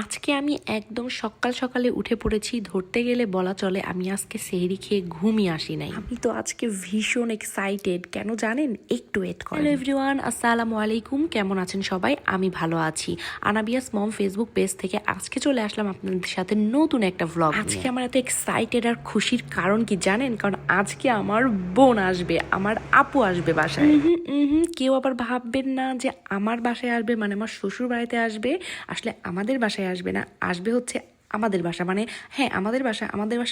আজকে আমি একদম সকাল সকালে উঠে পড়েছি, ধরতে গেলে বলা চলে আমি আজকে সেহরি খেয়ে ঘুমিয়ে আসি নাই। আমি তো আজকে ভীষণ এক্সাইটেড, কেন জানেন? একটু ওয়েট করেন। হ্যালো এভরিওয়ান, আসসালামু আলাইকুম। কেমন আছেন সবাই? আমি ভালো আছি। আনাবিয়াস মম ফেসবুক পেজ থেকে আজকে চলে আসলাম আপনাদের সাথে নতুন একটা ভ্লগ। আজকে আমার এত এক্সাইটেড আর খুশির কারণ কি জানেন? কারণ আজকে আমার বোন আসবে, আমার আপু আসবে বাসায়। কেউ আবার ভাববেন না যে আমার বাসায় আসবে মানে আমার শ্বশুর বাড়িতে আসবে। আসলে আমাদের বাসায় আসবে না, আসবে হচ্ছে আমাদের বাসা, মানে হ্যাঁ আমাদের বাসা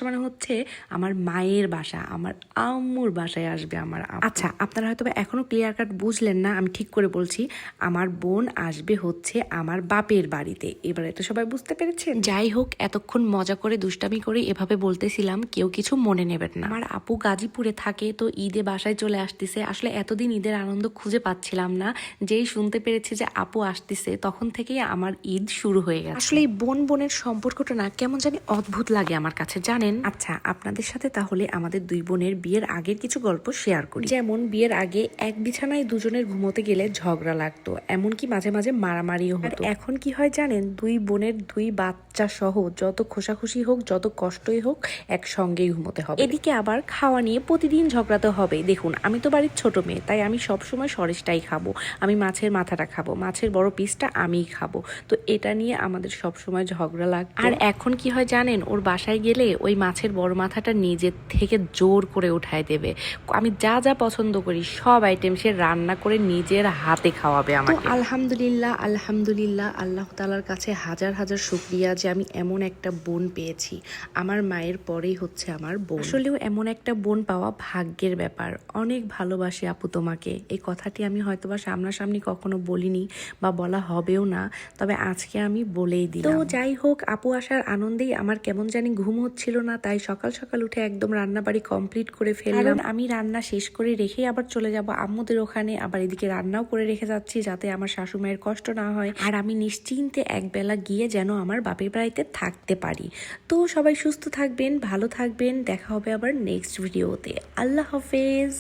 মানে হচ্ছে আমার মায়ের বাসা, আমার আম্মুর বাসায় আসবে আমার আপু। আচ্ছা, আপনারা হয়তো এখনো ক্লিয়ার কাট বুঝলেন না, আমি ঠিক করে বলছি। আমার বোন আসবে হচ্ছে আমার বাপের বাড়িতে। এবারে তো সবাই বুঝতে পেরেছেন। যাই হোক, এতক্ষণ মজা করে দুষ্টামি করে এভাবে বলতেছিলাম, কেউ কিছু মনে নেবেন না। আমার আপু গাজীপুরে থাকে, তো ঈদে বাসায় চলে আসতেছে। আসলে এতদিন ঈদের আনন্দ খুঁজে পাচ্ছিলাম না, যেই শুনতে পেরেছি যে আপু আসতেছে তখন থেকেই আমার ঈদ শুরু হয়ে গেছে। আসলে এই বোন বোনের সম্পর্কটা না কেমন জানি অদ্ভুত লাগে আমার কাছে, জানেন? আচ্ছা, আপনাদের সাথে তাহলে আমাদের দুই বোনের বিয়ের আগের কিছু গল্প শেয়ার করি। যেমন বিয়ের আগে এক বিছানায় দুজনের ঘুমোতে গেলে ঝগড়া লাগতো, এমনকি মাঝে মাঝে মারামারিও হতো। এখন কি হয় জানেন? দুই বোনের দুই বাচ্চা সহ যত খোসাখুশি হোক, যত কষ্টই হোক, একসঙ্গেই ঘুমোতে হবে। এদিকে আবার খাওয়া নিয়ে প্রতিদিন ঝগড়াতে হবে। দেখুন, আমি তো বাড়ির ছোট মেয়ে, তাই আমি সবসময় সরেসটাই খাবো। আমি মাছের মাথাটা খাবো, মাছের বড় পিসটা আমিই খাবো। তো এটা নিয়ে আমাদের সবসময় ঝগড়া লাগতো। আর এখন কি হয় জানেন? ওর বাসায় গেলে ওই মাছের বড় মাথাটা নিজের থেকে জোর করে উঠায় দেবে। আমি যা যা পছন্দ করি সব আইটেম সে রান্না করে নিজের হাতে খাওয়াবে আমাকে। আলহামদুলিল্লাহ, আলহামদুলিল্লাহ, আল্লাহ তাআলার কাছে হাজার হাজার শুকরিয়া যে আমি এমন একটা বোন পেয়েছি। আমার মায়ের পরেই হচ্ছে আমার বোন। আসলেও এমন একটা বোন পাওয়া ভাগ্যের ব্যাপার। অনেক ভালোবাসি আপু তোমাকে। এই কথাটি আমি হয়তোবা সামনাসামনি কখনো বলিনি বা বলা হবেও না, তবে আজকে আমি বলেই দিলাম। তো যাই হোক, আপু আসার আনন্দেই আমার কেমন জানি ঘুম হচ্ছিল না, তাই সকাল সকাল উঠে একদম রান্নাবাড়ি কমপ্লিট করে ফেললাম। আমি রান্না শেষ করে রেখে আবার চলে যাব আম্মুদের ওখানে। আবার এদিকে রান্নাও করে রেখে যাচ্ছি যাতে আমার শাশুমায়ের কষ্ট না হয়, আর আমি নিশ্চিন্তে একবেলা গিয়ে যেন আমার বাপের বাড়িতে থাকতে পারি। তো সবাই সুস্থ থাকবেন, ভালো থাকবেন, দেখা হবে আবার নেক্সট ভিডিওতে। আল্লাহ হাফেজ।